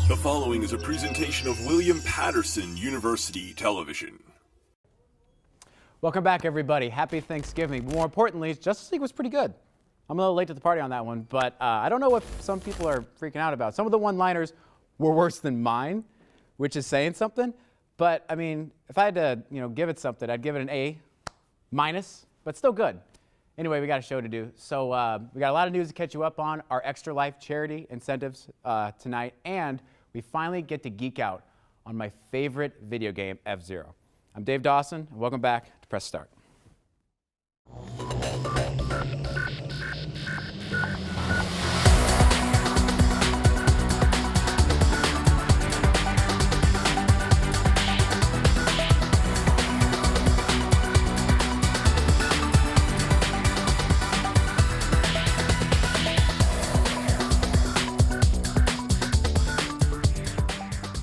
The following is a presentation of William Patterson University Television. Welcome back, everybody. Happy Thanksgiving. More importantly, Justice League was pretty good. I'm a little late to the party on that one, but I don't know what some people are freaking out about. Some of the one-liners were worse than mine, which is saying something. But I mean, if I had to, give it something, I'd give it an A-, but still good. Anyway, we got a show to do. So we got a lot of news to catch you up on, our Extra Life charity incentives tonight, and we finally get to geek out on my favorite video game, F-Zero. I'm Dave Dawson, and welcome back to Press Start.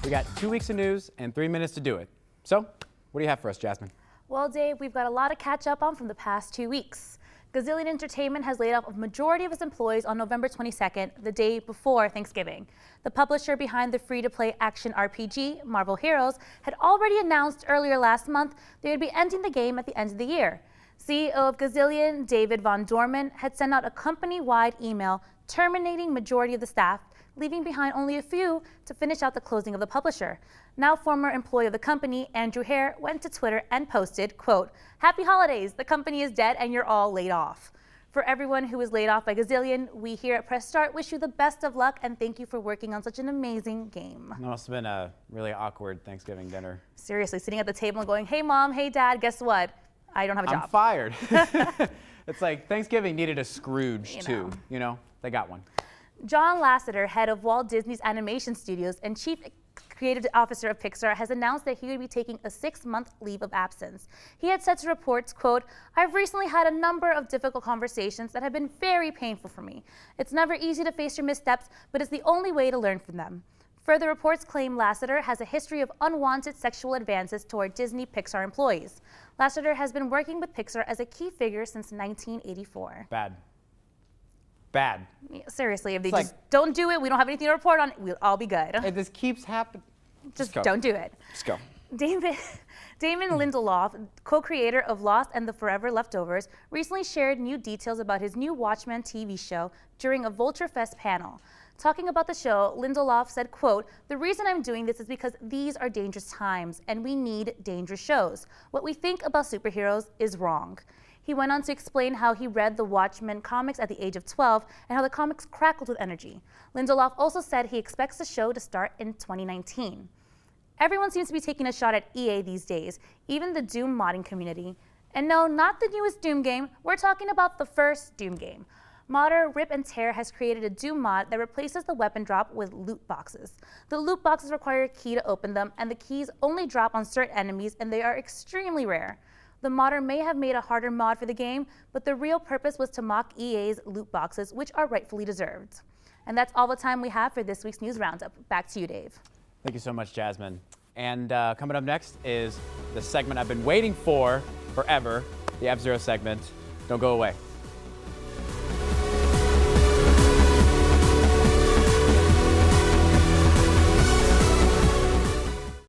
We got 2 weeks of news and 3 minutes to do it. So, what do you have for us, Jasmine? Well, Dave, we've got a lot to catch up on from the past 2 weeks. Gazillion Entertainment has laid off a majority of its employees on November 22nd, the day before Thanksgiving. The publisher behind the free-to-play action RPG, Marvel Heroes, had already announced earlier last month they would be ending the game at the end of the year. CEO of Gazillion, David Von Dorman, had sent out a company-wide email terminating majority of the staff, leaving behind only a few to finish out the closing of the publisher. Now former employee of the company, Andrew Hare, went to Twitter and posted, quote, "Happy holidays, the company is dead and you're all laid off." For everyone who was laid off by Gazillion, we here at Press Start wish you the best of luck and thank you for working on such an amazing game. It must have been a really awkward Thanksgiving dinner. Seriously, sitting at the table and going, "Hey mom, hey dad, guess what? I don't have a job." I'm fired. It's like Thanksgiving needed a Scrooge too, they got one. John Lasseter, head of Walt Disney's Animation Studios and chief creative officer of Pixar, has announced that he would be taking a 6-month leave of absence. He had said to reports, quote, "I've recently had a number of difficult conversations that have been very painful for me. It's never easy to face your missteps, but it's the only way to learn from them." Further reports claim Lasseter has a history of unwanted sexual advances toward Disney Pixar employees. Lasseter has been working with Pixar as a key figure since 1984. Bad. Yeah, seriously, if they just don't do it, we don't have anything to report on, we'll all be good. If this keeps happening, just don't do it. Just go. Damon Lindelof, co-creator of Lost and the Forever Leftovers, recently shared new details about his new Watchmen TV show during a Vulture Fest panel. Talking about the show, Lindelof said, quote, "The reason I'm doing this is because these are dangerous times and we need dangerous shows. What we think about superheroes is wrong." He went on to explain how he read the Watchmen comics at the age of 12 and how the comics crackled with energy. Lindelof also said he expects the show to start in 2019. Everyone seems to be taking a shot at EA these days, even the Doom modding community. And no, not the newest Doom game, we're talking about the first Doom game. Modder Rip and Tear has created a Doom mod that replaces the weapon drop with loot boxes. The loot boxes require a key to open them, and the keys only drop on certain enemies, and they are extremely rare. The modder may have made a harder mod for the game, but the real purpose was to mock EA's loot boxes, which are rightfully deserved. And that's all the time we have for this week's News Roundup. Back to you, Dave. Thank you so much, Jasmine. And coming up next is the segment I've been waiting for forever, the F-Zero segment. Don't go away.